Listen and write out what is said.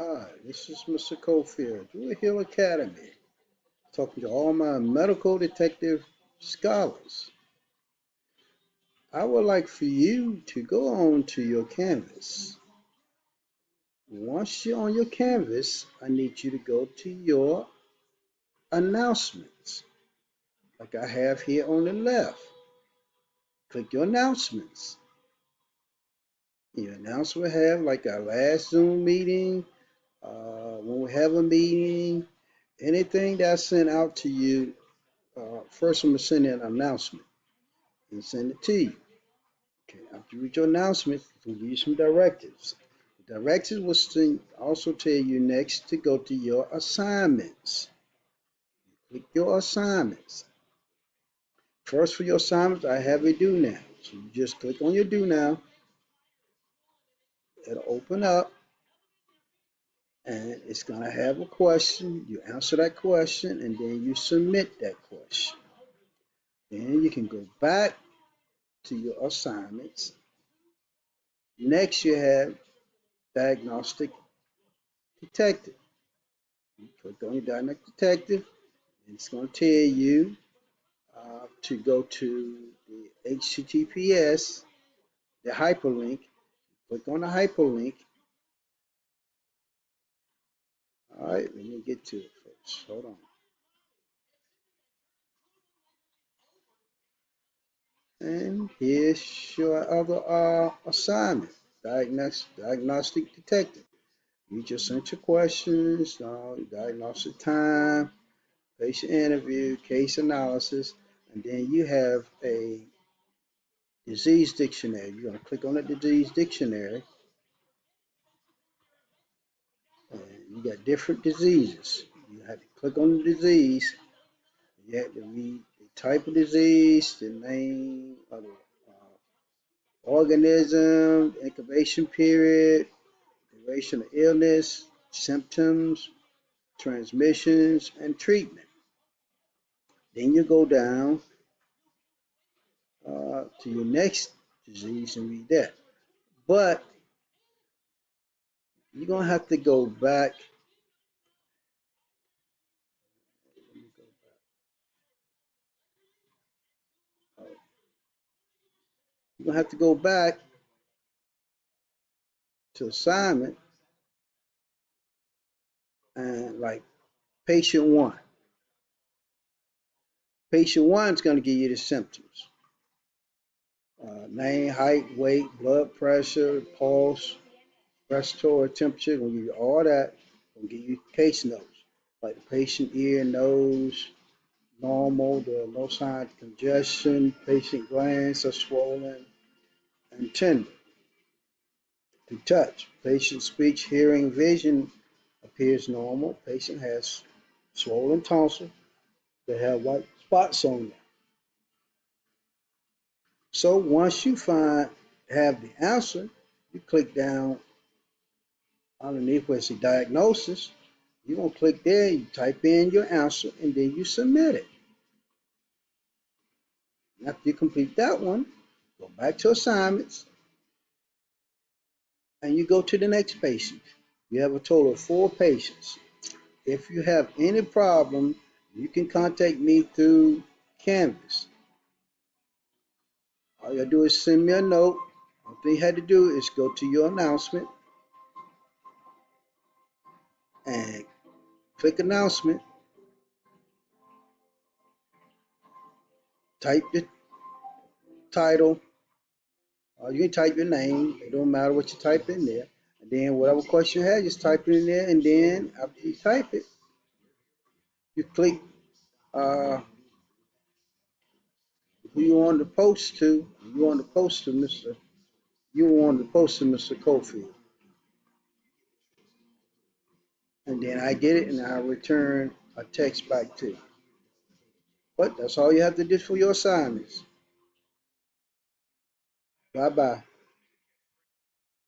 Hi, this is Mr. Cofield, Druid Hill Academy, talking to all my medical detective scholars. I would like for you to go on to your canvas. Once you're on your canvas, I need you to go to your announcements, like I have here on the left. Click your announcements. Your announcement will have like our last Zoom meeting, when we have a meeting, anything that's sent out to you. First, I'm going to send an announcement and send it to you. Okay, after you read your announcements, it's going to give you some directives. The directives will also tell you next to go to your assignments. Click your assignments. First, for your assignments, I have a do now. So you just click on your do now. It'll open up and it's going to have a question. You answer that question and then you submit that question. Then you can go back to your assignments. Next, you have diagnostic detective. You click on your diagnostic detective, and it's going to tell you to go to the HTTPS, the hyperlink. Click on the hyperlink. All right, let me get to it first. Hold on. And here's your other assignment, diagnostic detective. You just enter questions, diagnostic time, patient interview, case analysis, and then you have a disease dictionary. You're going to click on the disease dictionary, and you got different diseases. You have to click on the disease. You have to read the type of disease, the name of the organism, incubation period, duration of illness, symptoms, transmissions, and treatment. Then you go down to your next disease and read that. But you're going to have to go back. You're going to have to go back to assignment and like patient one. Patient one is going to give you the symptoms. Name, height, weight, blood pressure, pulse, respiratory temperature. Going to give you all that. Going to give you case notes, like the patient ear, nose, normal, there are no sign of congestion, patient glands are swollen and tender. To touch, patient speech, hearing, vision appears normal. Patient has swollen tonsil. They have white spots on them. So once you have the answer, you click down underneath where it says diagnosis. You're going to click there, you type in your answer, and then you submit it. After you complete that one, go back to assignments, and you go to the next patient. You have a total of 4 patients. If you have any problem, you can contact me through Canvas. All you gotta do is send me a note. All thing you had to do is go to your announcement and click announcement, type the title, or you can type your name. It don't matter what you type in there. And then whatever question you have, just type it in there. And then after you type it, you click who you want to post to. You want to post to Mr. You want to post to Mr. Cofield. And then I get it and I return a text back to you. But that's all you have to do for your assignments. Bye bye.